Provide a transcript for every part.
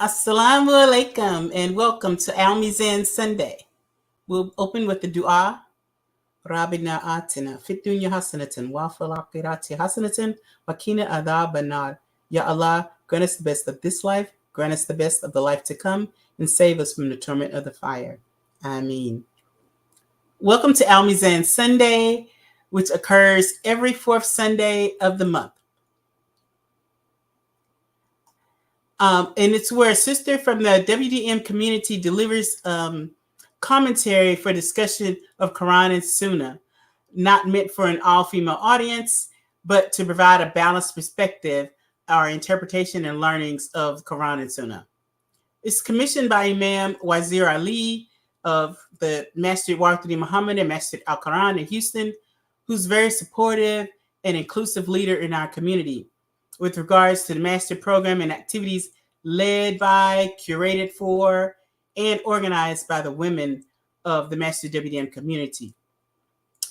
Assalamu alaikum and welcome to Al-Mizan Sunday. We'll open with the dua. Rabbina atina fid dunya hasanatan wa fil akhirati hasanatan wa qina adhaban nar. Ya Allah, grant us the best of this life, grant us the best of the life to come, and save us from the torment of the fire. Ameen. Welcome to Al-Mizan Sunday, which occurs every fourth Sunday of the month. And it's where a sister from the WDM community delivers commentary for discussion of Quran and Sunnah, not meant for an all-female audience, but to provide a balanced perspective or interpretation and learnings of Quran and Sunnah. It's commissioned by Imam Wazir Ali of the Masjidwdm Muhammad and Masjid Al-Qur'an in Houston, who's very supportive and inclusive leader in our community with regards to the master program and activities led by, curated for, and organized by the women of the Master WDM community.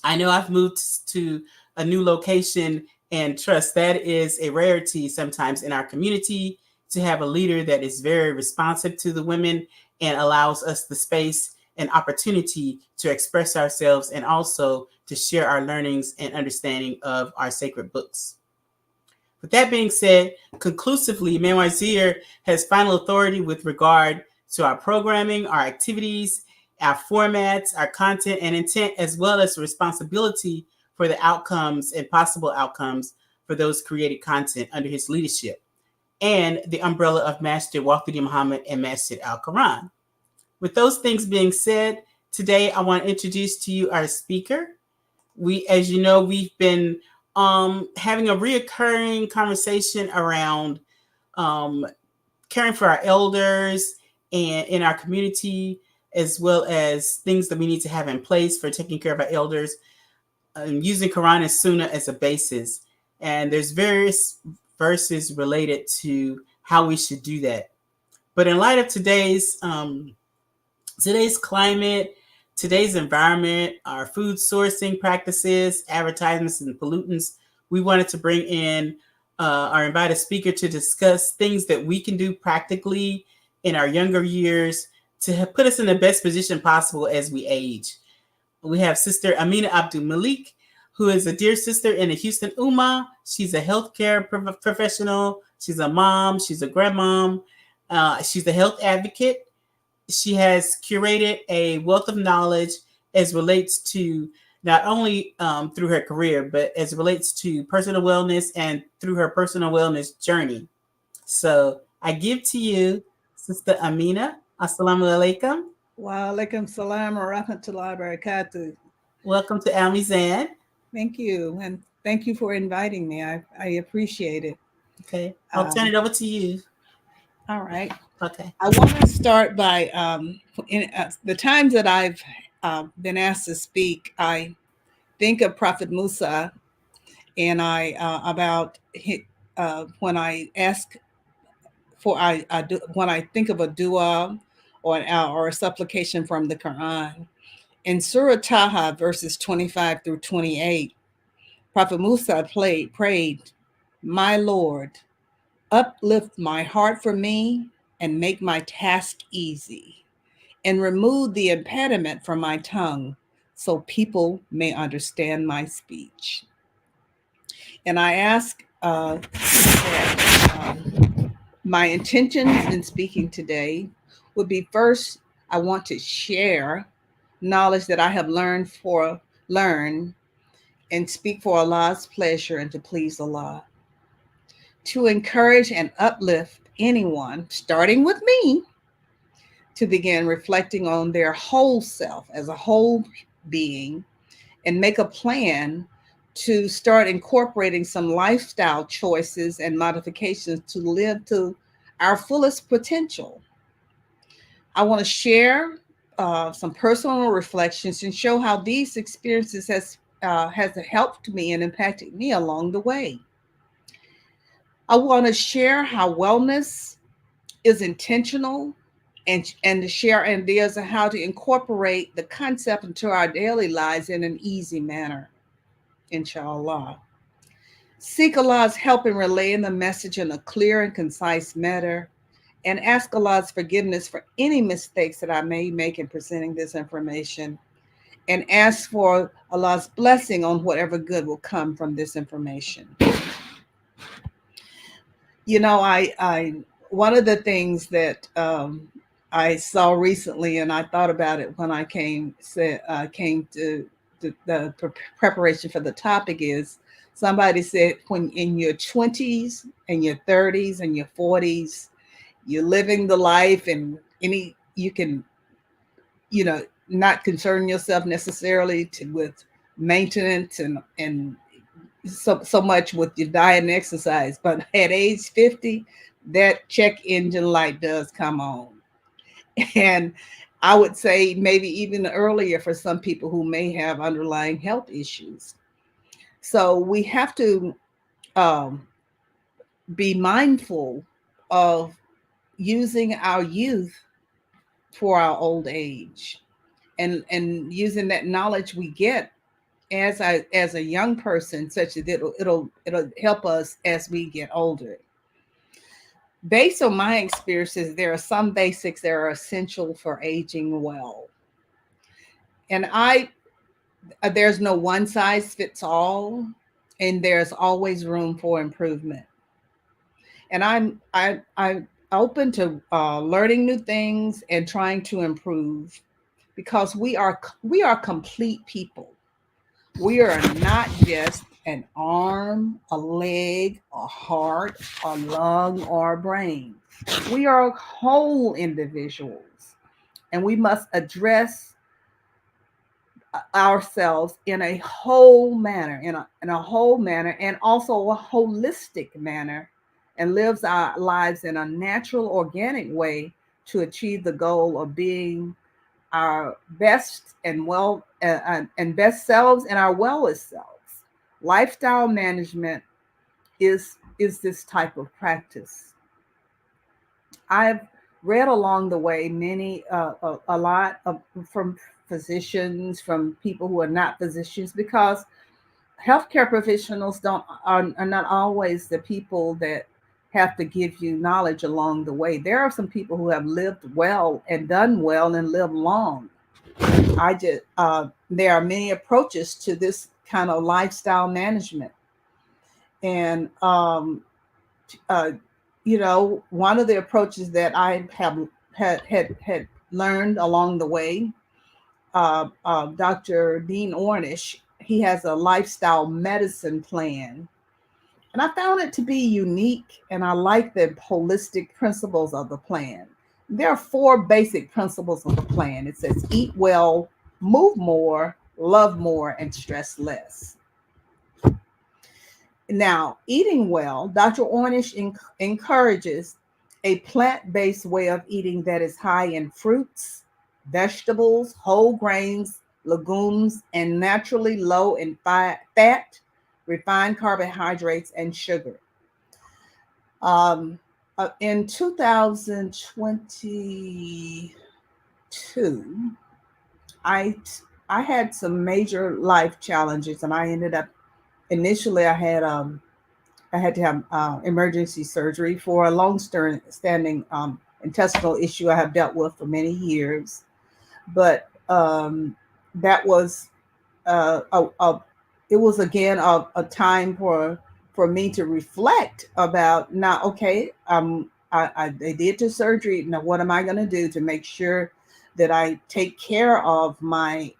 I know I've moved to a new location and trust that is a rarity sometimes in our community to have a leader that is very responsive to the women and allows us the space and opportunity to express ourselves and also to share our learnings and understanding of our sacred books. With that being said, conclusively, Imam Wazir has final authority with regard to our programming, our activities, our formats, our content and intent, as well as the responsibility for the outcomes and possible outcomes for those created content under his leadership, and the umbrella of Masjid Wdm Muhammad and Masjid Al-Qur'an. With those things being said, today I want to introduce to you our speaker. As you know, we've been having a reoccurring conversation around caring for our elders and in our community, as well as things that we need to have in place for taking care of our elders, using Quran and Sunnah as a basis. And there's various verses related to how we should do that. But in light of today's climate, today's environment, our food sourcing practices, advertisements, and pollutants, we wanted to bring in or invite a speaker to discuss things that we can do practically in our younger years to put us in the best position possible as we age. We have Sister Ameena Abdul Malik, who is a dear sister in the Houston Ummah. She's a healthcare professional. She's a mom. She's a grandmom. She's a health advocate. She has curated a wealth of knowledge as relates to not only through her career, but as it relates to personal wellness and through her personal wellness journey. So I give to you, Sister Ameena. Assalamu alaikum. Wa alaikum salam wa rahmatullahi wa barakatuh. Welcome to Al-Mizan. Thank you. And thank you for inviting me. I appreciate it. Okay. I'll turn it over to you. All right. Okay. I want to start by the times that I've been asked to speak, I think of Prophet Musa, and when I ask for when I think of a dua or a supplication from the Quran. In Surah Taha, verses 25 through 28, Prophet Musa prayed, "My Lord, uplift my heart for me and make my task easy, and remove the impediment from my tongue so people may understand my speech." And I ask that my intentions in speaking today would be, first, I want to share knowledge that I have learned and speak for Allah's pleasure and to please Allah. To encourage and uplift anyone, starting with me, to begin reflecting on their whole self as a whole being and make a plan to start incorporating some lifestyle choices and modifications to live to our fullest potential. I want to share some personal reflections and show how these experiences has helped me and impacted me along the way. I want to share how wellness is intentional and to share ideas on how to incorporate the concept into our daily lives in an easy manner, inshallah. Seek Allah's help in relaying the message in a clear and concise manner and ask Allah's forgiveness for any mistakes that I may make in presenting this information, and ask for Allah's blessing on whatever good will come from this information. You know, I one of the things that I saw recently, and I thought about it when I came to the preparation for the topic, is somebody said when in your 20s and your 30s and your 40s, you're living the life, and any you can, you know, not concern yourself necessarily with maintenance and so much with your diet and exercise. But at age 50, that check engine light does come on. And I would say maybe even earlier for some people who may have underlying health issues. So we have to um, be mindful of using our youth for our old age, and using that knowledge we get as a young person, such that it'll help us as we get older. Based on my experiences, there are some basics that are essential for aging well. And there's no one size fits all, and there's always room for improvement. And I'm open to learning new things and trying to improve, because we are complete people. We are not just an arm, a leg, a heart, a lung, or a brain. We are whole individuals, and we must address ourselves in a whole manner, in a whole manner, and also a holistic manner, and lives our lives in a natural, organic way to achieve the goal of being our best and best selves and our wellest selves. Lifestyle management is this type of practice. I've read along the way many a lot of from physicians, from people who are not physicians, because healthcare professionals don't are not always the people that have to give you knowledge along the way. There are some people who have lived well and done well and lived long. I just there are many approaches to this kind of lifestyle management, and uh, one of the approaches that I have had learned along the way, Dr. Dean Ornish, he has a lifestyle medicine plan, and I found it to be unique, and I like the holistic principles of the plan. There are four basic principles of the plan. It says eat well, move more, love more, and stress less. Now, eating well, Dr. Ornish encourages a plant-based way of eating that is high in fruits, vegetables, whole grains, legumes, and naturally low in fat, refined carbohydrates, and sugar. Um, in 2022, I I had some major life challenges, and I ended up initially I had to have emergency surgery for a long-standing intestinal issue I have dealt with for many years. But that was it was again a time for me to reflect about, now, okay, they did the surgery. Now, what am I going to do to make sure that I take care of myself,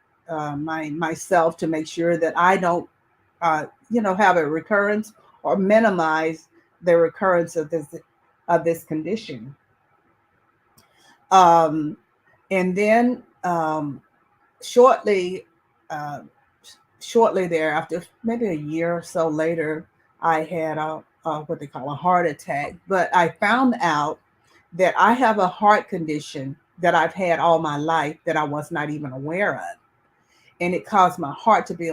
to make sure that I don't have a recurrence or minimize the recurrence of this condition. Um, and then shortly uh, shortly thereafter, maybe a year or so later, I had what they call a heart attack. But I found out that I have a heart condition that I've had all my life that I was not even aware of, and it caused my heart to be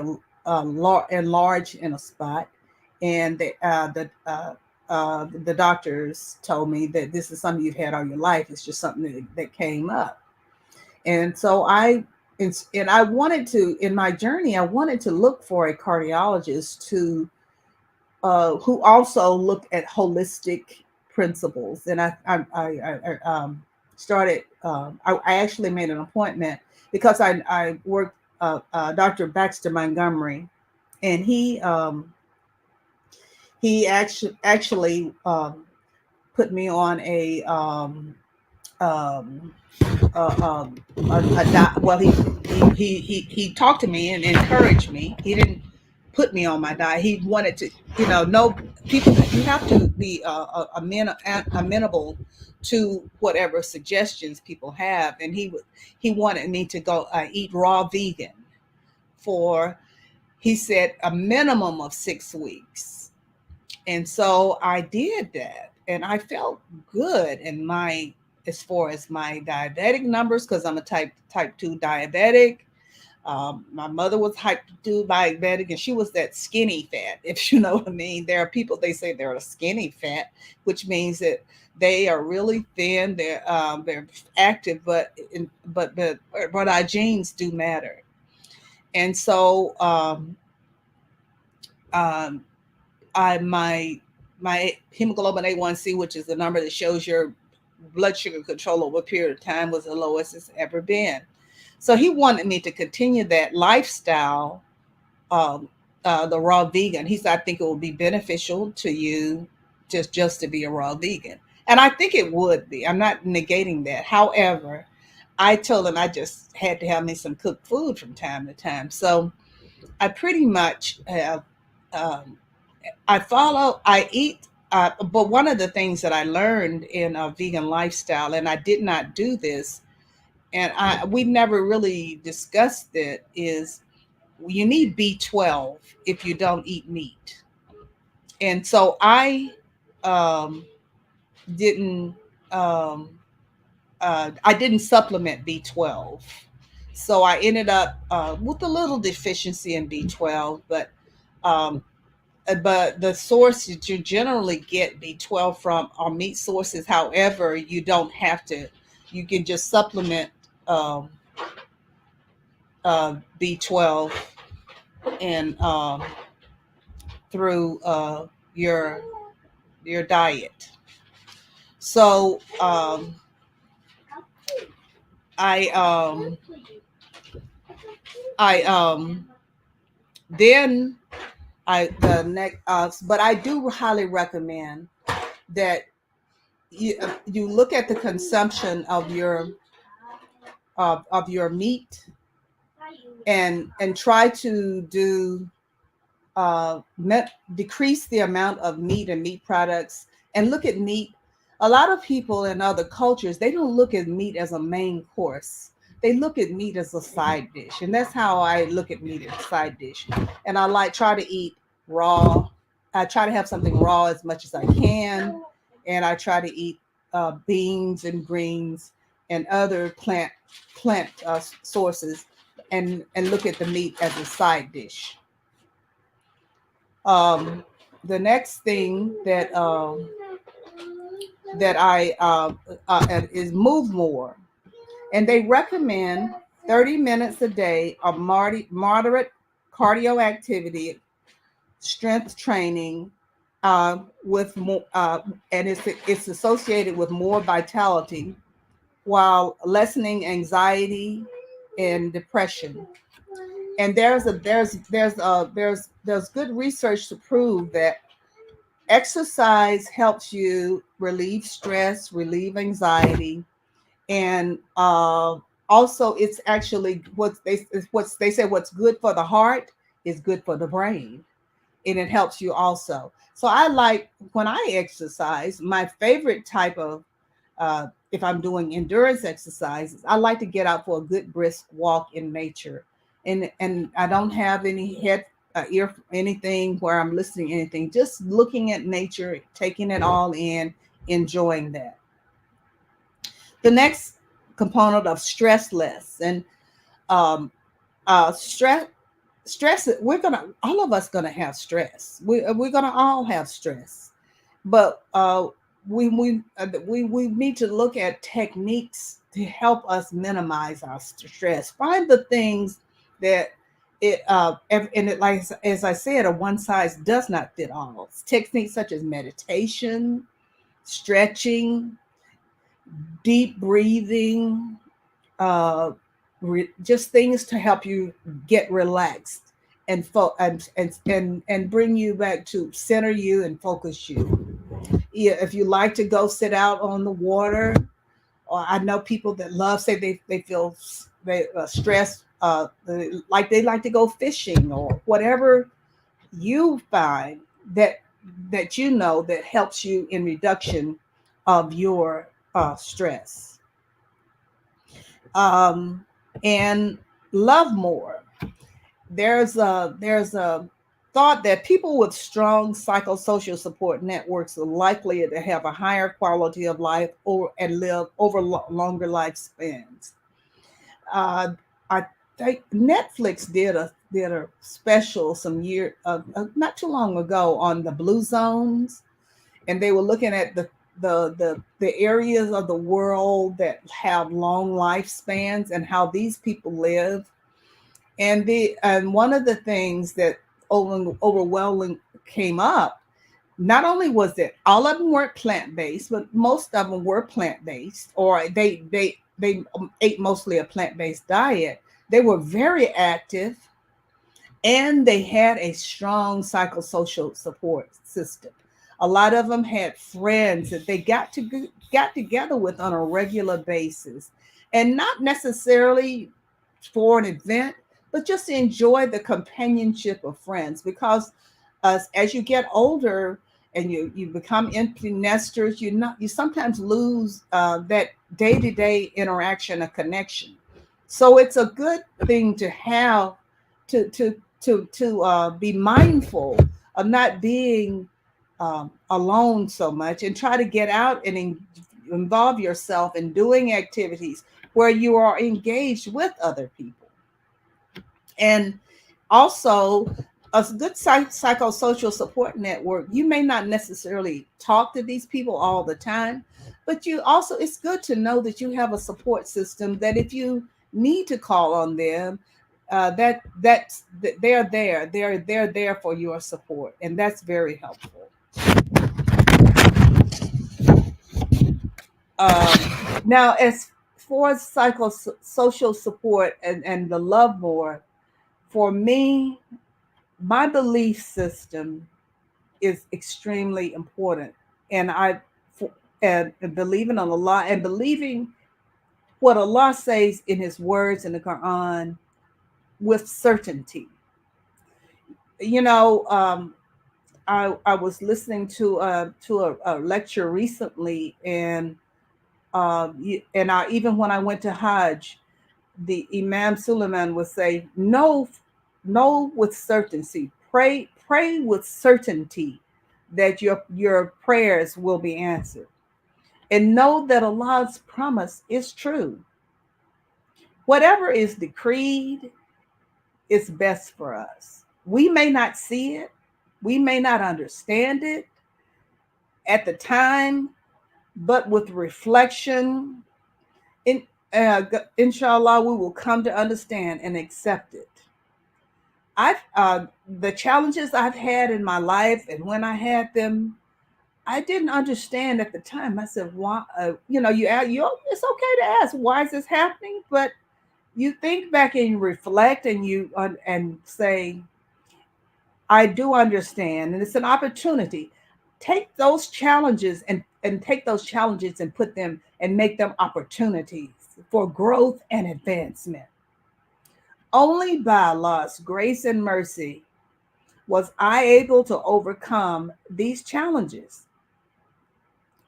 enlarged in a spot. And the doctors told me that this is something you've had all your life. It's just something that came up. And so I wanted to, in my journey, I wanted to look for a cardiologist who also looked at holistic principles. And started. I actually made an appointment because I worked Dr. Baxter Montgomery, and he actually put me on um, well, he talked to me and encouraged me. He didn't put me on my diet. He wanted to, no people. You have to be amenable to whatever suggestions people have. And he wanted me to go eat raw vegan for, he said, a minimum of 6 weeks. And so I did that, and I felt good in my, as far as my diabetic numbers, because I'm a type 2 diabetic. My mother was type 2 diabetic, and she was that skinny fat, if you know what I mean. There are people, they say they're a skinny fat, which means that they are really thin. They're active, but our genes do matter. And so um, my hemoglobin A1C, which is the number that shows your blood sugar control over a period of time, was the lowest it's ever been. So he wanted me to continue that lifestyle, um, the raw vegan. He said, I think it will be beneficial to you just to be a raw vegan. And I think it would be. I'm not negating that. However, I told him I just had to have me some cooked food from time to time. So I pretty much have, um, I eat, but one of the things that I learned in a vegan lifestyle, and I did not do this, and we never really discussed it, is you need B12 if you don't eat meat. And so um, didn't, um, I didn't supplement B12. So I ended up with a little deficiency in B12, um, but the source that you generally get B12 from are meat sources. However, you don't have to, you can just supplement um, B12 and through your your diet. So I I then I the next but I do highly recommend that you look at the consumption of your meat, and try to do decrease the amount of meat and meat products, and look at meat. A lot of people in other cultures, they don't look at meat as a main course. They look at meat as a side dish, and that's how I look at meat as a side dish. And I try to eat raw. I try to have something raw as much as I can, and I try to eat beans and greens and other plant sources, and look at the meat as a side dish. Um, the next thing that I is move more, and they recommend 30 minutes a day of moderate cardio activity, strength training, with more, and it's associated with more vitality while lessening anxiety and depression. And there's good research to prove that exercise helps you relieve stress, relieve anxiety, and also it's actually what they say, what's good for the heart is good for the brain, and it helps you also. So I like, when I exercise, my favorite type of if I'm doing endurance exercises, I like to get out for a good brisk walk in nature, and I don't have any ear anything where I'm listening to anything, just looking at nature, taking it all in, enjoying that. The next component of stress less, and um, stress, we're gonna, all of us gonna have stress. We're gonna all have stress, but we need to look at techniques to help us minimize our stress. Find the things that and it, like as I said, a one size does not fit all. Techniques such as meditation, stretching, deep breathing, uh, just things to help you get relaxed and bring you back to center you and focus you. Yeah, if you like to go sit out on the water, or I know people that love say they feel they stressed, like they like to go fishing or whatever you find that you know that helps you in reduction of your stress. um, and love more. There's a thought that people with strong psychosocial support networks are likely to have a higher quality of life or and live over longer lifespans. Uh, I think Netflix did a special some year not too long ago on the blue zones, and they were looking at the areas of the world that have long lifespans and how these people live. And one of the things that overwhelming came up, not only was that all of them weren't plant-based, but most of them were plant-based, or they ate mostly a plant-based diet. They were very active, and they had a strong psychosocial support system. A lot of them had friends that they got together with on a regular basis, and not necessarily for an event, but just to enjoy the companionship of friends. Because as you get older and you become empty nesters, you sometimes lose that day to day interaction, a connection. So it's a good thing to have to be mindful of not being alone so much, and try to get out and involve yourself in doing activities where you are engaged with other people. And also, a good psychosocial support network, you may not necessarily talk to these people all the time, but you also, it's good to know that you have a support system that if you need to call on them, that they're there for your support, and that's very helpful. Now, as far as psychosocial support and the love board, for me, my belief system is extremely important, and and believing on Allah and believing what Allah says in His words in the Quran with certainty. You know, I was listening to a lecture recently, and I, even when I went to Hajj, the Imam Suleiman would say, know with certainty, pray with certainty that your prayers will be answered, and know that Allah's promise is true. Whatever is decreed is best for us. We may not see it, we may not understand it at the time, but with reflection, in inshallah, we will come to understand and accept it. I've The challenges I've had in my life, and when I had them, I didn't understand at the time. I said, "Why?" It's okay to ask, "Why is this happening?" But you think back and you reflect, and and say, "I do understand," and it's an opportunity. Take those challenges and take those challenges and put them and make them opportunities for growth and advancement. Only by Allah's grace and mercy was I able to overcome these challenges.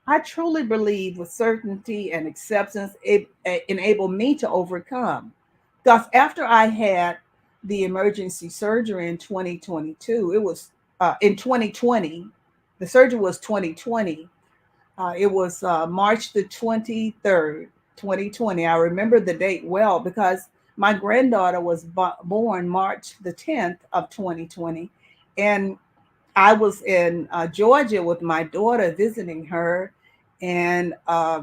I truly believe with certainty and acceptance, it enabled me to overcome. Because after I had the emergency surgery in 2022, it was in 2020, the surgery was 2020. It was March the 23rd, 2020. I remember the date well because my granddaughter was born March the 10th of 2020. And I was in Georgia with my daughter visiting her. And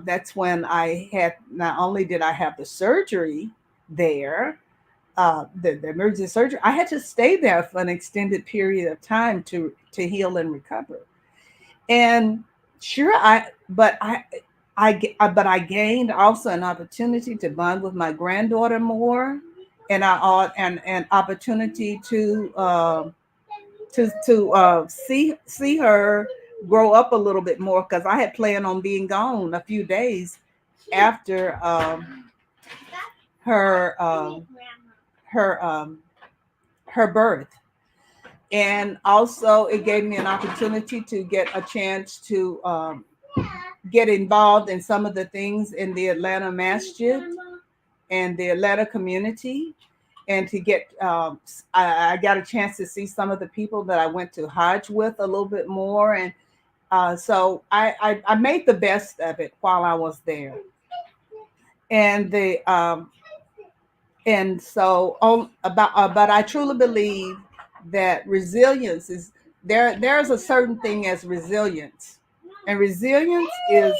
that's when I had, not only did I have the surgery there, the emergency surgery, I had to stay there for an extended period of time to heal and recover. And Sure, but I gained also an opportunity to bond with my granddaughter more, and and an opportunity to see her grow up a little bit more, because I had planned on being gone a few days after her her her birth. And also it gave me an opportunity to get a chance to get involved in some of the things in the Atlanta masjid and the Atlanta community, and to get I got a chance to see some of the people that I went to Hajj with a little bit more. And so I made the best of it while I was there. And the and so on about but I truly believe that resilience is there's a certain thing as resilience, and resilience is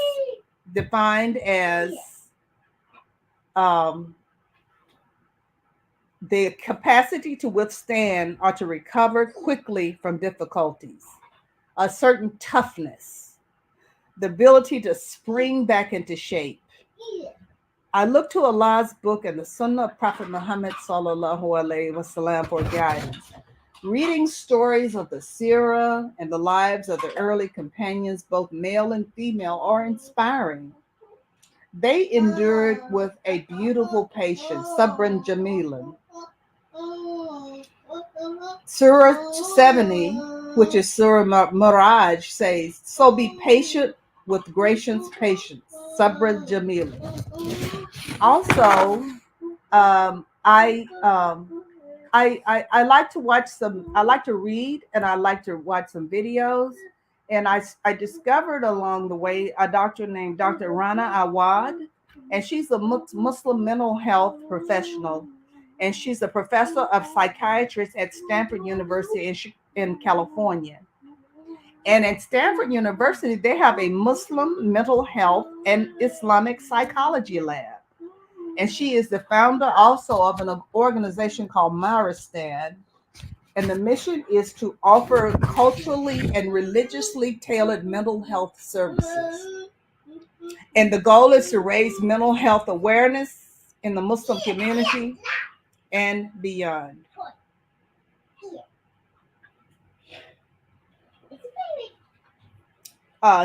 defined as um, the capacity to withstand or to recover quickly from difficulties, a certain toughness, the ability to spring back into shape. I look to Allah's book and the Sunnah of Prophet Muhammad sallallahu alaihi wasallam for guidance. Reading stories of the seerah and the lives of the early companions, both male and female, are inspiring. They endured with a beautiful patience, sabran jamilan. Surah 70, which is Surah Miraj, says, "So be patient with gracious patience, sabran jamilan." Also, um, I, um, I like to watch some. I like to read, and I like to watch some videos. And I discovered along the way a doctor named Dr. Rana Awad, and she's a Muslim mental health professional, and she's a professor of psychiatry at Stanford University in California. And at Stanford University, they have a Muslim mental health and Islamic psychology lab. And she is the founder also of an organization called Maristan. And the mission is to offer culturally and religiously tailored mental health services. And the goal is to raise mental health awareness in the Muslim community and beyond.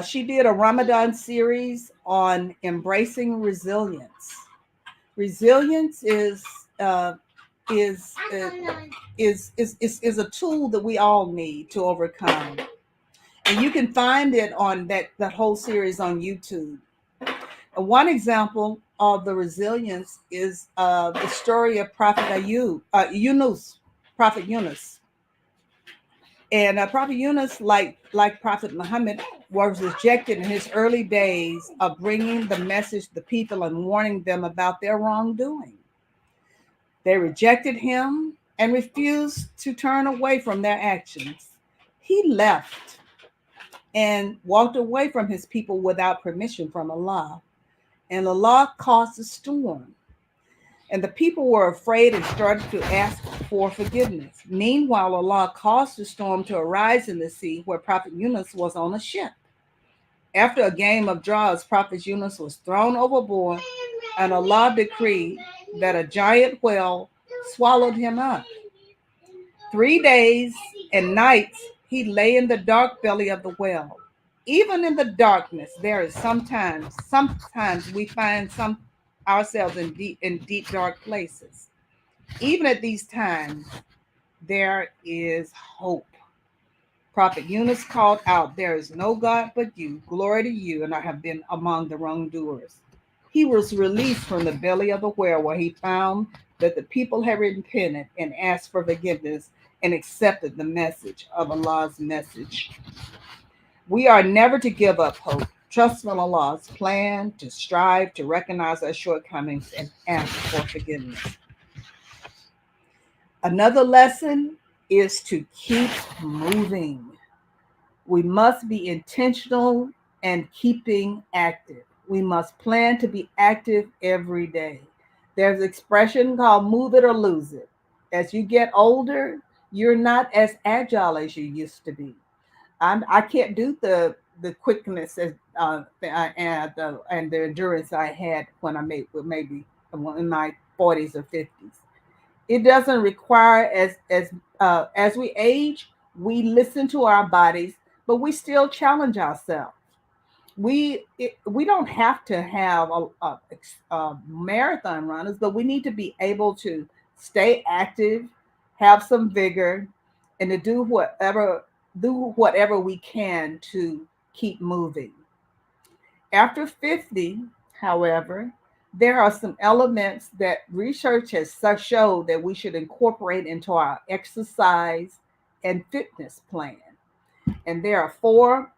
She did a Ramadan series on embracing resilience. Resilience uh, is, uh, is a tool that we all need to overcome. And you can find it on that whole series on YouTube. One example of the resilience is the story of Prophet Prophet Yunus. And Prophet Yunus, like Prophet Muhammad, was rejected in his early days of bringing the message to the people and warning them about their wrongdoing. They rejected him and refused to turn away from their actions. He left and walked away from his people without permission from Allah. And Allah caused a storm. And the people were afraid and started to ask for forgiveness. Meanwhile, Allah caused the storm to arise in the sea where Prophet Yunus was on a ship. After a game of draws, Prophet Yunus was thrown overboard, and Allah decreed that a giant whale swallowed him up. 3 days and nights he lay in the dark belly of the whale. Even in the darkness, there is sometimes we find ourselves in deep dark places. Even at these times, there is hope. Prophet Yunus called out, "There is no God but you. Glory to you, and I have been among the wrongdoers." He was released from the belly of the whale, where he found that the people had repented and asked for forgiveness and accepted the message of Allah's message. We are never to give up hope. Trust in Allah's plan, to strive to recognize our shortcomings and ask for forgiveness. Another lesson is to keep moving. We must be intentional and keeping active. We must plan to be active every day. There's an expression called move it or lose it. As you get older, you're not as agile as you used to be. I can't do the quickness and the endurance I had when I made maybe in my 40s or 50s. It doesn't require as we age, we listen to our bodies, but we still challenge ourselves. We don't have to have marathon runners, but we need to be able to stay active, have some vigor, and to do whatever we can to keep moving. After 50, however, there are some elements that research has showed that we should incorporate into our exercise and fitness plan. And there are four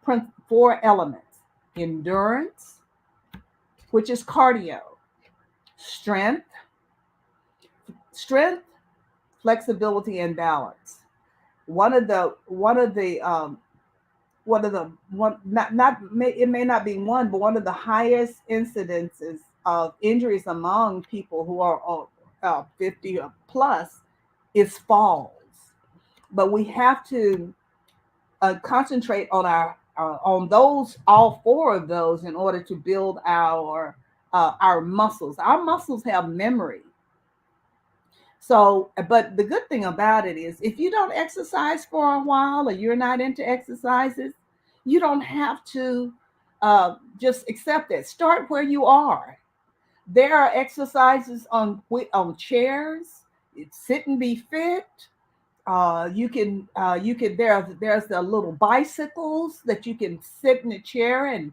elements: endurance, which is cardio; strength, strength, flexibility, and balance. One of the it may not be one, but one of the highest incidences of injuries among people who are 50 or plus is falls. But we have to concentrate on on those, all four of those, in order to build our muscles. Our muscles have memory. So, but the good thing about it is, if you don't exercise for a while, or you're not into exercises, you don't have to just accept it. Start where you are. There are exercises on chairs. It's sit and be fit. There's the little bicycles that you can sit in a chair and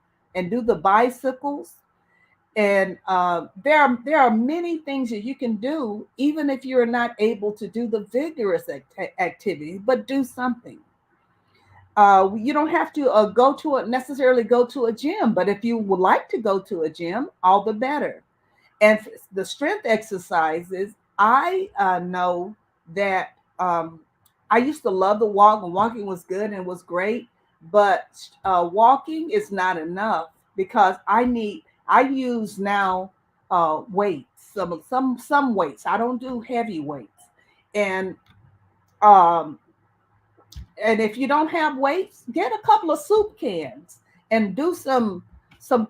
do the bicycles. And there are many things that you can do, even if you're not able to do the vigorous activity, but do something. You don't have to necessarily go to a gym, but if you would like to go to a gym, all the better. And the strength exercises, I know that I used to love the walk, and walking was good and was great, but walking is not enough, because I use now weights, some weights. I don't do heavy weights, and um, and if you don't have weights, get a couple of soup cans and do some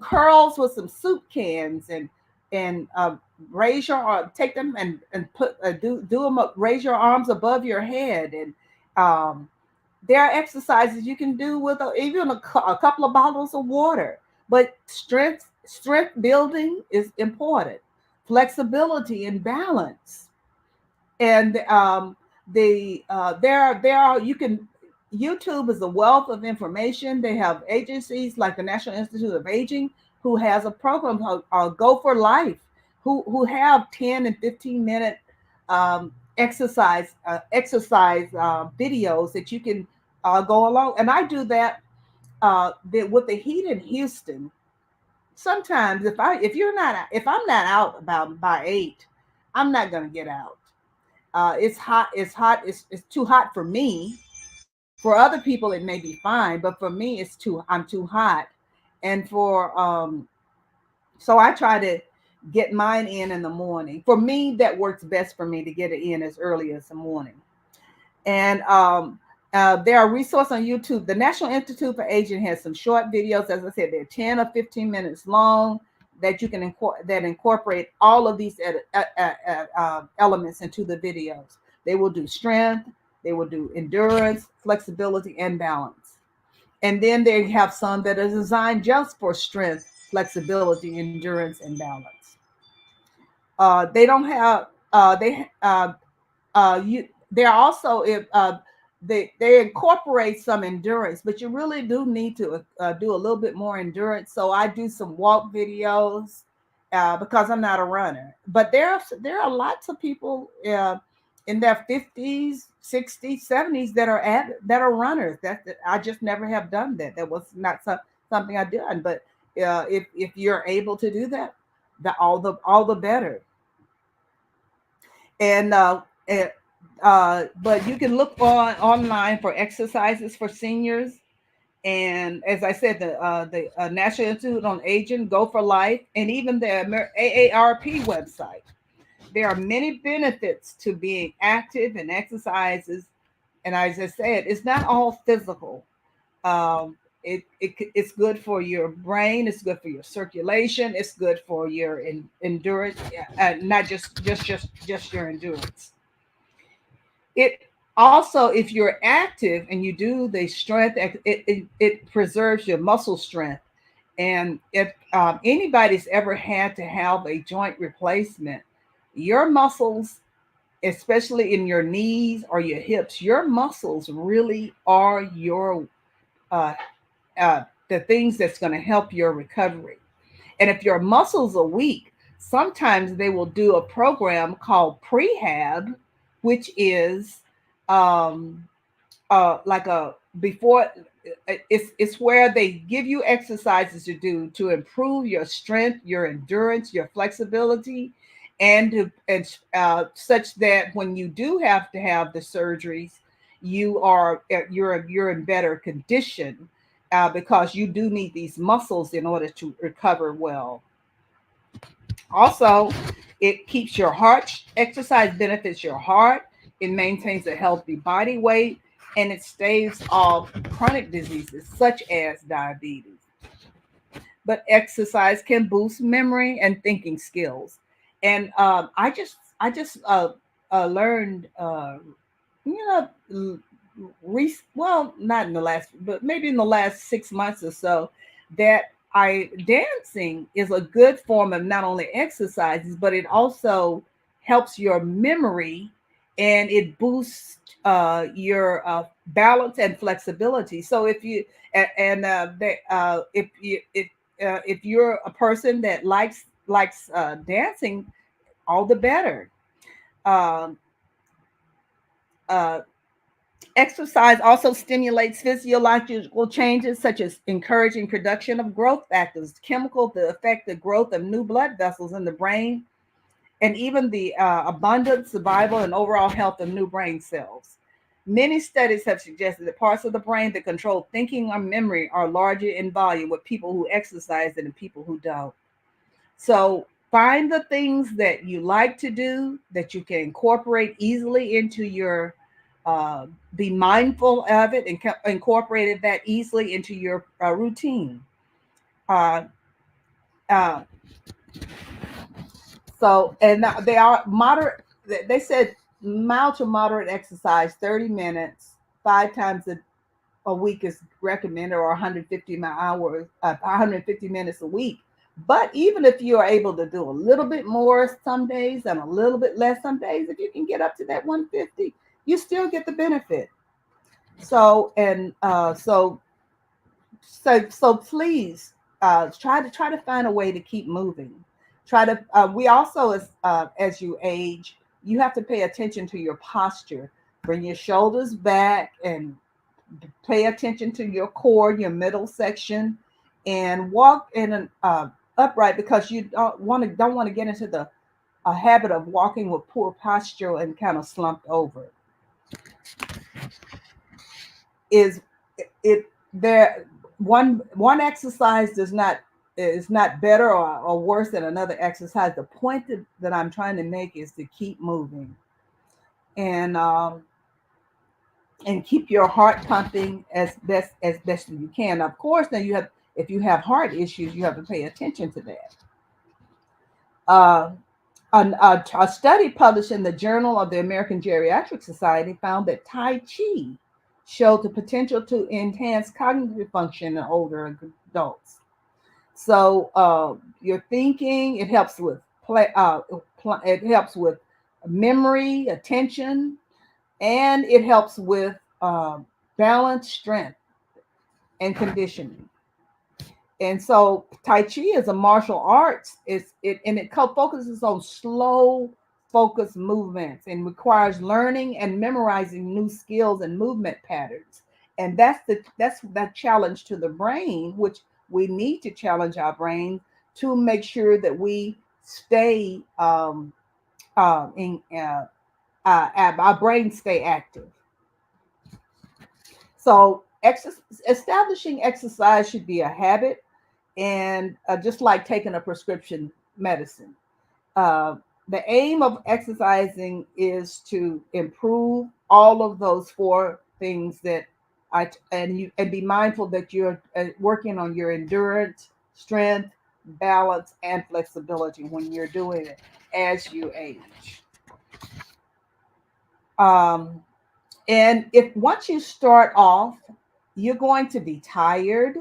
curls with some soup cans, and raise your take them and put do them up, raise your arms above your head, and um, there are exercises you can do with even a couple of bottles of water. But strength building is important, flexibility and balance. And there are you can YouTube is a wealth of information. They have agencies like the National Institute of Aging, who has a program called Go for Life, who have 10 and 15-minute exercise videos that you can go along. And I do that with the heat in Houston. Sometimes if I'm not out about by 8, I'm not going to get out. It's hot. It's too hot for me. For other people, it may be fine, but for me, I'm too hot. And so I try to get mine in the morning. For me, that works best for me, to get it in as early as the morning. And there are resources on YouTube. The National Institute for Aging has some short videos. As I said, they're 10 or 15 minutes long, that you can incorporate all of these elements into the videos. They will do strength, they will do endurance, flexibility, and balance. And then they have some that are designed just for strength, flexibility, endurance, and balance. They don't have they're also they incorporate some endurance, but you really do need to do a little bit more endurance. So I do some walk videos because I'm not a runner. But there are lots of people in their 50s, 60s, 70s that are runners. That I just never have done that. That was not something I done. But if you're able to do that, all the better. And but you can look online for exercises for seniors. And as I said, the National Institute on Aging, Go for Life, and even the AARP website. There are many benefits to being active and exercises. And as I said, it's not all physical. It's good for your brain. It's good for your circulation. It's good for your endurance, not just your endurance. It also, if you're active and you do the strength, it preserves your muscle strength. And if anybody's ever had to have a joint replacement, your muscles, especially in your knees or your hips, your muscles really are your uh, the things that's going to help your recovery. And if your muscles are weak, sometimes they will do a program called prehab, which is um, like a before. It's where they give you exercises to do to improve your strength, your endurance, your flexibility, and such that when you do have to have the surgeries, you're in better condition, because you do need these muscles in order to recover well. Also, it keeps your heart, exercise benefits your heart, it maintains a healthy body weight, and it staves off chronic diseases such as diabetes. But exercise can boost memory and thinking skills. And I just learned, you know, well, not in the last, but maybe in the last 6 months or so, that I dancing is a good form of not only exercises, but it also helps your memory, and it boosts your balance and flexibility. So if you and if you're a person that likes dancing, all the better. Um, uh, Exercise also stimulates physiological changes such as encouraging production of growth factors, chemicals that affect the growth of new blood vessels in the brain, and even the abundance, survival, and overall health of new brain cells. Many studies have suggested that parts of the brain that control thinking or memory are larger in volume with people who exercise than in people who don't. So find the things that you like to do that you can incorporate easily into your be mindful of it and incorporate that easily into your routine. Uh, uh, and they are moderate. They said mild to moderate exercise, 30 minutes, 5 times a week is recommended, or 150 minutes a week. But even if you are able to do a little bit more some days and a little bit less some days, if you can get up to that 150, you still get the benefit. So and so please try to find a way to keep moving. Try to we also as you age, you have to pay attention to your posture. Bring your shoulders back and pay attention to your core, your middle section, and walk in an upright, because you don't want to get into the a habit of walking with poor posture and kind of slumped over. Is it there? One exercise does not is not better or worse than another exercise. The point that I'm trying to make is to keep moving, and keep your heart pumping as best as you can. Of course, now if you have heart issues, you have to pay attention to that. Uh, a study published in the Journal of the American Geriatric Society found that Tai Chi showed the potential to enhance cognitive function in older adults. So your thinking, it helps with it helps with memory, attention, and it helps with balance, strength, and conditioning. And so Tai Chi is a martial arts. It focuses on slow, focused movements and requires learning and memorizing new skills and movement patterns. And that's challenge to the brain, which we need to challenge our brain to make sure that we stay in our brain stay active. So establishing exercise should be a habit, and just like taking a prescription medicine. Uh, the aim of exercising is to improve all of those four things that And be mindful that you're working on your endurance, strength, balance, and flexibility when you're doing it as you age. Um, and if once you start off, you're going to be tired.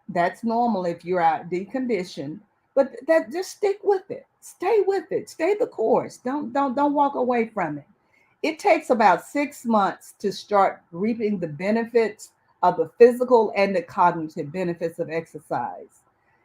That's normal if you're out deconditioned. But that just stick with it. Stay with it. Stay the course. Don't walk away from it. It takes about 6 months to start reaping the benefits of the physical and the cognitive benefits of exercise.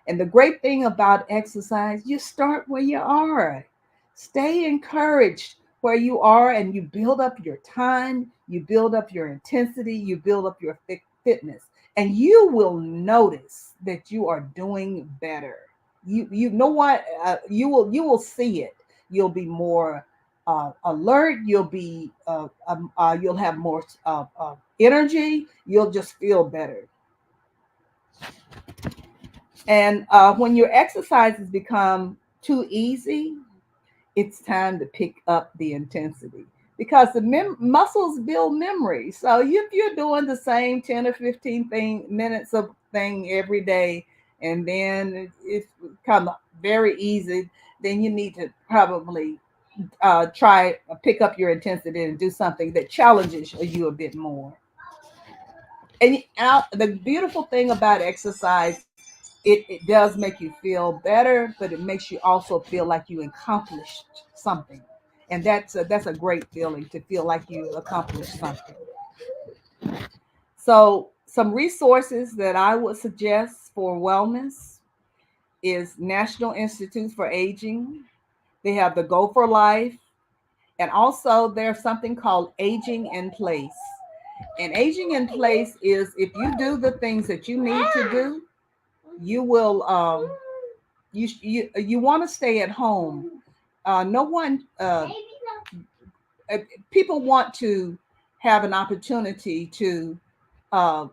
And the great thing about exercise, you start where you are. Stay encouraged where you are, and you build up your time, you build up your intensity, you build up your fitness, and you will notice that you are doing better. You know what? You will see it. You'll be more alert. You'll have more energy. You'll just feel better. And when your exercises become too easy, it's time to pick up the intensity, because the muscles build memory. So if you're doing the same 10 or 15 minutes of thing every day, and then it's become very easy, then you need to probably try pick up your intensity and do something that challenges you a bit more. And the beautiful thing about exercise, it does make you feel better, but it makes you also feel like you accomplished something. And that's a great feeling, to feel like you accomplished something. So some resources that I would suggest for wellness is National Institutes for Aging. They have the Go for Life, and also there's something called Aging in Place. And aging in place is, if you do the things that you need to do, you will you want to stay at home. No one uh, People want to have an opportunity to uh,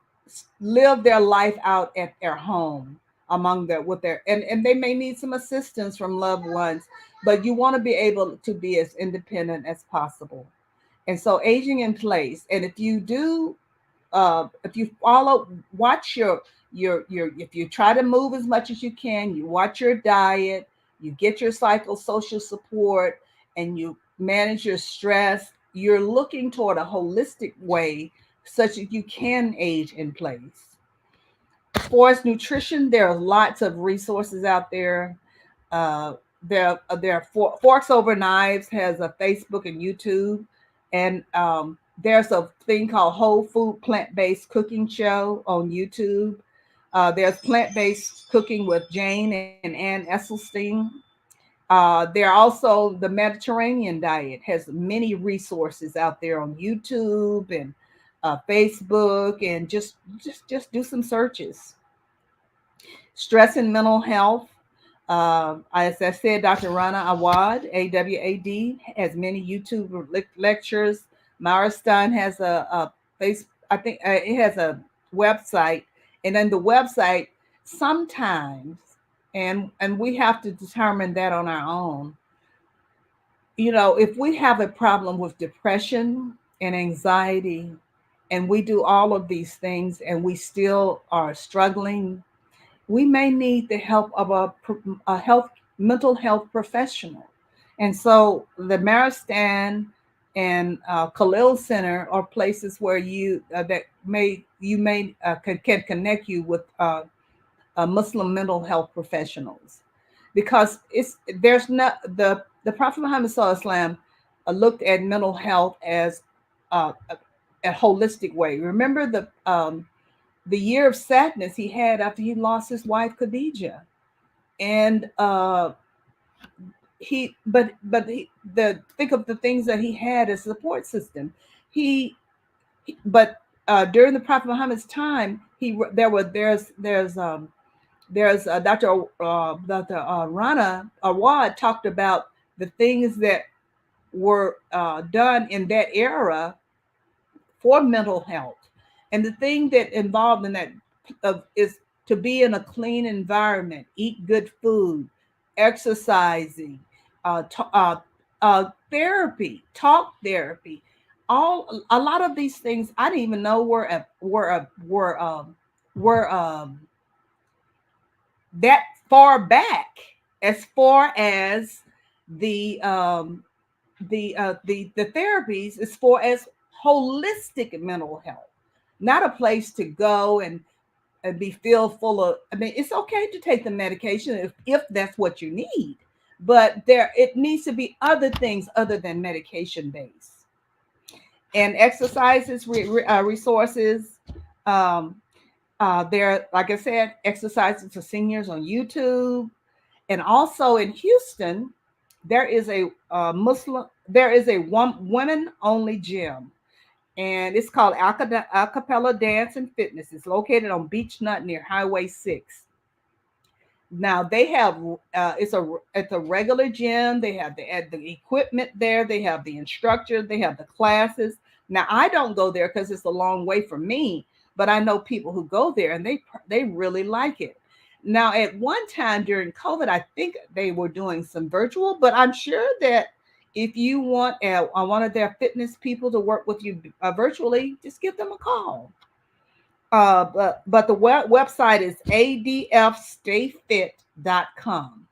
live their life out at their home, among their with their and they may need some assistance from loved ones, but you want to be able to be as independent as possible. And so aging in place, and if you follow, watch your if you try to move as much as you can, you watch your diet, you get your psychosocial support, and you manage your stress, you're looking toward a holistic way such that you can age in place. As far as nutrition, there are lots of resources out there. There are Forks Over Knives has a Facebook and YouTube, and there's a thing called Whole Food Plant Based Cooking Show on YouTube. There's Plant Based Cooking with Jane and Ann Esselstyn. There are also the Mediterranean diet has many resources out there on YouTube and Facebook, and just do some searches. Stress and mental health. As I said, Dr. Rana Awad, AWAD, has many YouTube lectures. Mara Stein has a face. I think it has a website, and then the website sometimes, and we have to determine that on our own. If we have a problem with depression and anxiety, and we do all of these things, and we still are struggling, we may need the help of a mental health professional. And so the Maristan and Khalil Center are places where you may can connect you with Muslim mental health professionals, because there's not the Prophet Muhammad Sallallahu Alaihi Wasallam looked at mental health as a holistic way. Remember the year of sadness he had after he lost his wife Khadijah, and the think of the things that he had as a support system. He but During the Prophet Muhammad's time, he there were there's Dr. Rana Awad talked about the things that were done in that era for mental health. And the thing that involved in that is to be in a clean environment, eat good food, exercising, therapy, talk therapy. a lot of these things I didn't even know were that far back, as far as the the therapies, as far as holistic mental health, not a place to go and be filled full of. I mean, it's okay to take the medication if that's what you need, but it needs to be other things other than medication based. And exercises, resources. Um, there, like I said, exercises for seniors on YouTube, and also in Houston, there is a women only gym, and it's called Acapella Dance and Fitness. It's located on Beach Nut near Highway 6. Now they have it's a regular gym. They have the equipment there. They have the instructor. They have the classes. Now I don't go there because it's a long way from me, but I know people who go there and they really like it. Now at one time during COVID, I think they were doing some virtual, but I'm sure that if you want one of their fitness people to work with you virtually, just give them a call. But the website is adfstayfit.com.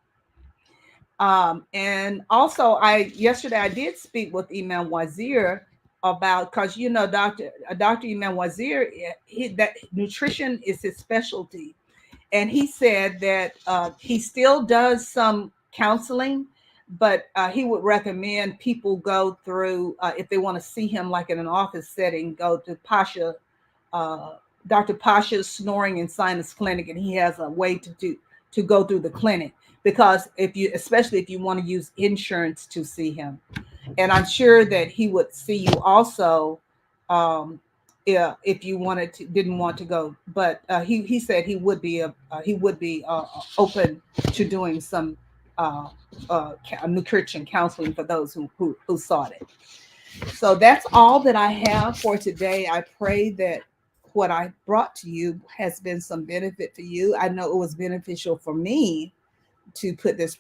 And also, yesterday I did speak with Imam Wazir about, because Dr. Imam Wazir, that nutrition is his specialty, and he said that he still does some counseling, but he would recommend people go through, if they want to see him like in an office setting, go to Pasha. Dr. Pasha's Snoring and Sinus Clinic, and he has a way to go through the clinic, because especially if you want to use insurance to see him, and I'm sure that he would see you also, if you didn't want to go, but he said he would be open to doing some nutrition counseling for those who sought it. So that's all that I have for today. I pray that what I brought to you has been some benefit for you. I know it was beneficial for me to put this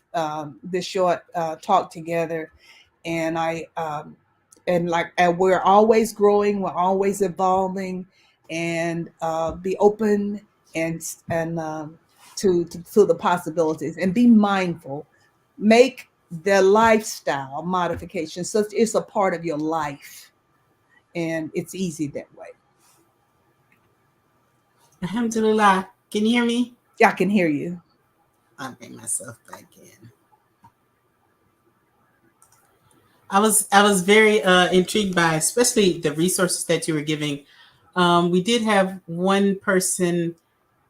short talk together, and we're always growing, we're always evolving, and be open and to the possibilities, and be mindful. Make the lifestyle modifications so it's a part of your life, and it's easy that way. Alhamdulillah. Can you hear me? Yeah, I can hear you. I'll bring myself back in. I was very intrigued by, especially the resources that you were giving. We did have one person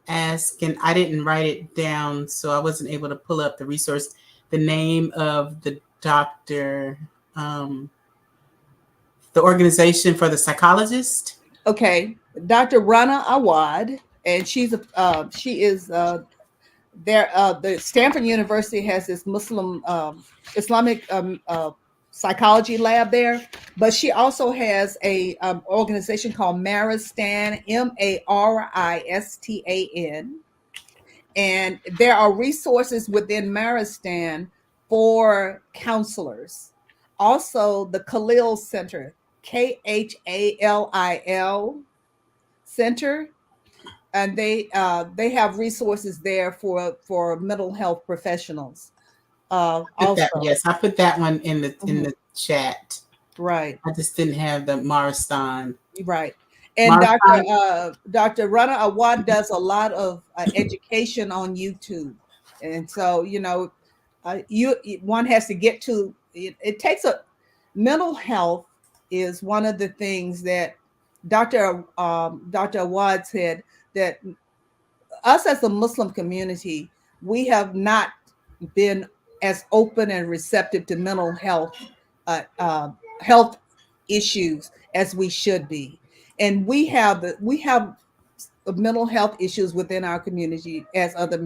ask, and I didn't write it down, so I wasn't able to pull up the resource, the name of the doctor, the organization for the psychologist. Okay, Dr. Rana Awad, and she is there. The Stanford University has this Muslim Islamic psychology lab there, but she also has a organization called Maristan, Maristan, and there are resources within Maristan for counselors. Also, the Khalil Center, KHALIL Center, and they have resources there for mental health professionals. Yes, I put that one in the chat. Right. I just didn't have the Maristan. Right. And Dr. Rana Awad does a lot of education on YouTube, and so one has to get to it. It takes mental health is one of the things that Dr. Awad said, that us as a Muslim community, we have not been as open and receptive to mental health issues as we should be, and we have mental health issues within our community as other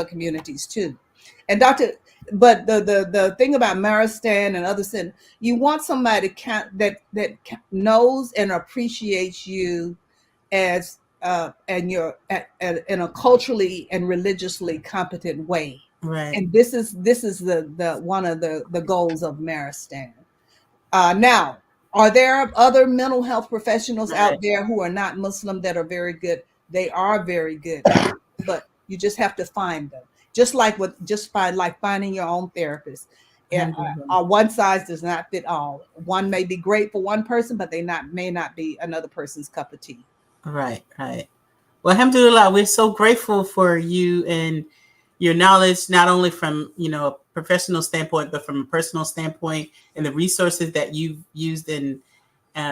communities too. And but the thing about Maristan and others, you want somebody that knows and appreciates you as and you're in a culturally and religiously competent way. Right. And this is the one of the goals of Maristan. Now, are there other mental health professionals Right. out there who are not Muslim that are very good? They are very good, but you just have to find them. Just by like finding your own therapist. One size does not fit all. One may be great for one person, but may not be another person's cup of tea. Right. Well, alhamdulillah, we're so grateful for you and your knowledge, not only from, a professional standpoint, but from a personal standpoint, and the resources that you've used and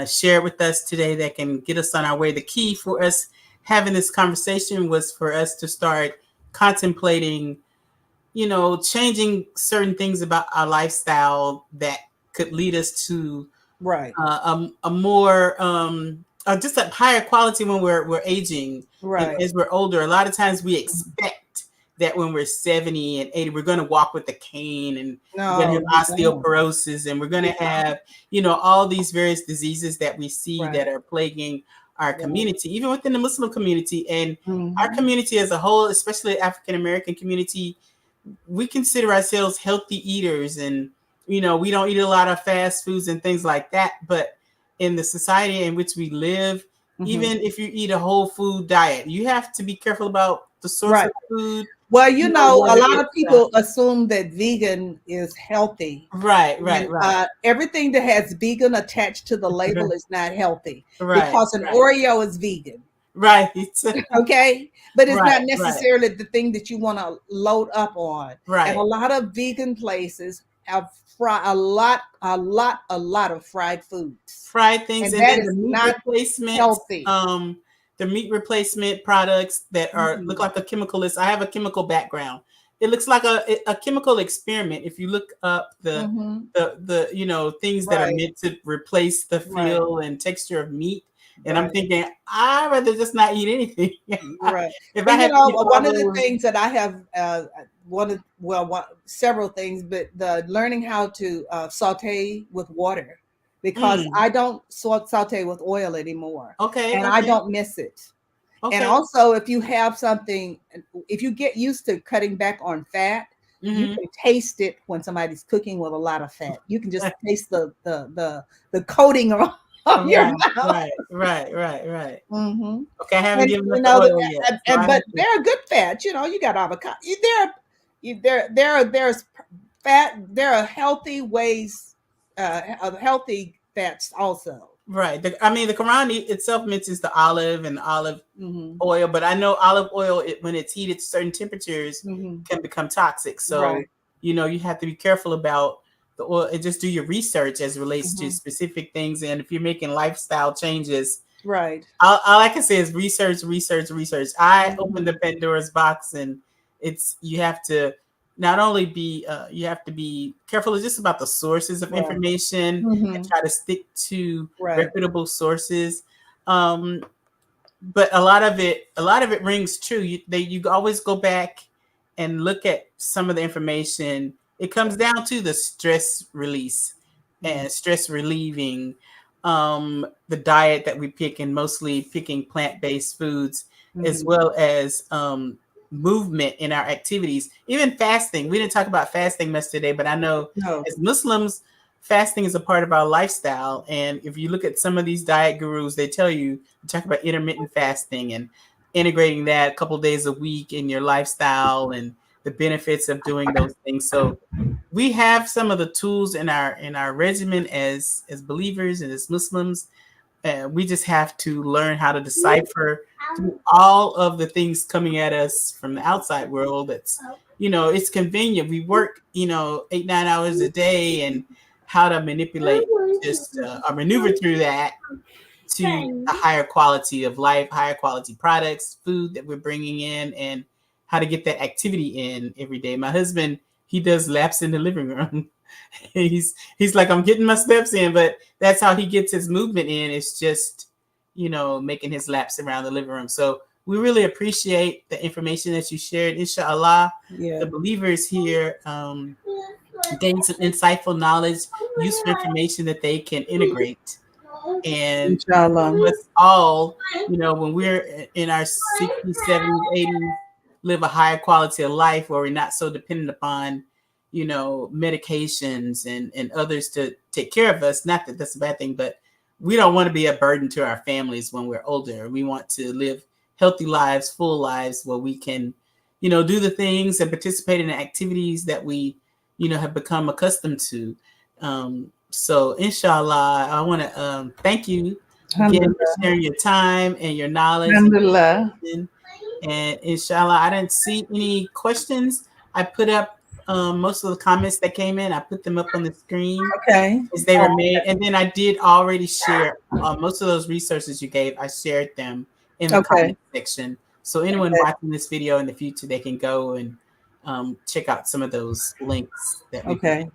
shared with us today that can get us on our way. The key for us having this conversation was for us to start contemplating, changing certain things about our lifestyle that could lead us to Right. A more just a higher quality when we're aging, Right. and as we're older. A lot of times we expect that when we're 70 and 80, we're going to walk with a cane, and we're going to have osteoporosis, and we're going to have, all these various diseases that we see that are plaguing our community, even within the Muslim community and our community as a whole, especially African American community. We consider ourselves healthy eaters, and we don't eat a lot of fast foods and things like that. But in the society in which we live, even if you eat a whole food diet, you have to be careful about the source of food. Well, a lot of people assume that vegan is healthy. Right. Everything that has vegan attached to the label is not healthy, because an Oreo is vegan. Right. Okay. But it's not necessarily the thing that you want to load up on. Right. And a lot of vegan places have a lot of fried foods. Fried things, and that is the meat not replacement healthy. The meat replacement products that look like a chemical list. I have a chemical background. It looks like a chemical experiment. If you look up the things that are meant to replace the feel and texture of meat. And I'm thinking, I'd rather just not eat anything. Right. If one of the things that I have, several things, but the learning how to saute with water, because I don't saute with oil anymore. Okay. And I don't miss it. Okay. And also, if you have something, if you get used to cutting back on fat, you can taste it when somebody's cooking with a lot of fat. You can just taste the coating on your mouth. Right. Okay, I haven't given up the oil yet. But they're good fat. You got avocado. There's fat. There are healthy ways of healthy fats also. Right. The Quran itself mentions the olive and olive oil, but I know olive oil, when it's heated to certain temperatures, can become toxic. So, you have to be careful about the oil and just do your research as it relates to specific things. And if you're making lifestyle changes, all I can say is research. I opened the Pandora's box, and you have to not only be you have to be careful just about the sources of information and try to stick to reputable sources. But a lot of it rings true. You always go back and look at some of the information. It comes down to the stress release and stress relieving, the diet that we pick, and mostly picking plant-based foods, as well as movement in our activities, even fasting. We didn't talk about fasting much today, but I know as Muslims, fasting is a part of our lifestyle. And if you look at some of these diet gurus, they tell you talk about intermittent fasting and integrating that a couple of days a week in your lifestyle and the benefits of doing those things. So we have some of the tools in our regimen as believers and as Muslims. We just have to learn how to decipher through all of the things coming at us from the outside world. It's convenient. We work, 8-9 hours a day, and how to manipulate or maneuver through that to a higher quality of life, higher quality products, food that we're bringing in, and how to get that activity in every day. My husband, he does laps in the living room. He's like, I'm getting my steps in, but that's how he gets his movement in. It's just, making his laps around the living room. So we really appreciate the information that you shared. Inshallah, the believers here gain some insightful knowledge, useful information that they can integrate. And us all, when we're in our 60s, 70s, 80s, live a higher quality of life where we're not so dependent upon, medications and others to take care of us. Not that that's a bad thing, but we don't want to be a burden to our families when we're older. We want to live healthy lives, full lives, where we can, do the things and participate in the activities that we, have become accustomed to. So inshallah, I want to thank you again for sharing your time and your knowledge. And inshallah, I didn't see any questions. I put up most of the comments that came in. I put them up on the screen as they were made. And then I did already share most of those resources you gave. I shared them in the comment section. So anyone watching this video in the future, they can go and check out some of those links. That we put.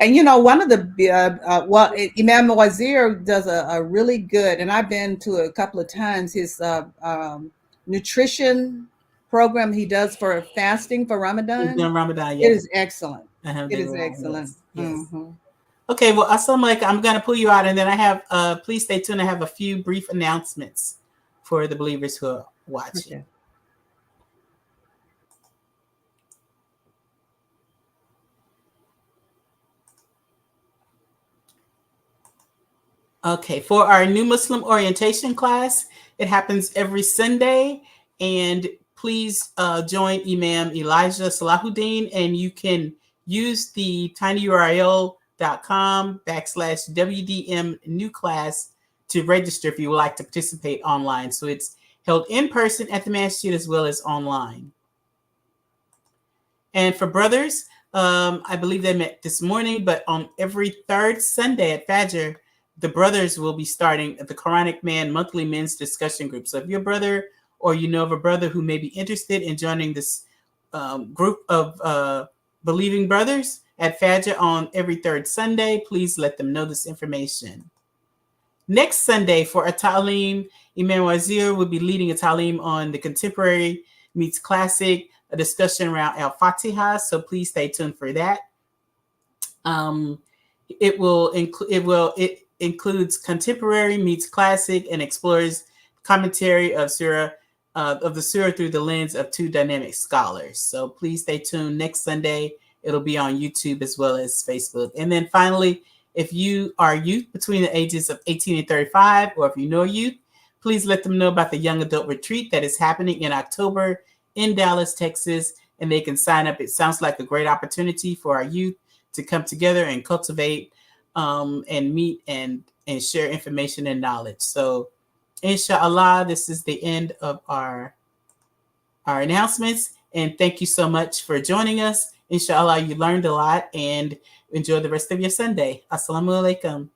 And one of the Imam Wazir does a really good, and I've been to a couple of times, his nutrition program he does for fasting for Ramadan. Ramadan, yes. It is excellent. It is excellent. Yes. Mm-hmm. Okay, well, assalamu alaikum. I'm going to pull you out, and then I have, please stay tuned. I have a few brief announcements for the believers who are watching. Okay, for our new Muslim orientation class, it happens every Sunday, and please join Imam Elijah Salahuddin, and you can use the tinyurl.com/WDM new class to register if you would like to participate online. So it's held in person at the masjid as well as online. And for brothers, I believe they met this morning, but on every third Sunday at Fajr, the brothers will be starting the Quranic Man monthly men's discussion group. So if you're a brother or you know of a brother who may be interested in joining this group of believing brothers at Fajr on every third Sunday, please let them know this information. Next Sunday for a Taleem, Imam Wazir will be leading a Taleem on the contemporary meets classic, a discussion around Al-Fatiha. So please stay tuned for that. It includes contemporary meets classic and explores commentary of the surah through the lens of two dynamic scholars. So please stay tuned. Next Sunday, it'll be on YouTube as well as Facebook. And then finally, if you are youth between the ages of 18 and 35, or if you know youth, please let them know about the Young Adult Retreat that is happening in October in Dallas, Texas, and they can sign up. It sounds like a great opportunity for our youth to come together and cultivate and meet and share information and knowledge. So inshallah, this is the end of our announcements. And thank you so much for joining us. Inshallah, you learned a lot, and enjoy the rest of your Sunday. Assalamu alaikum.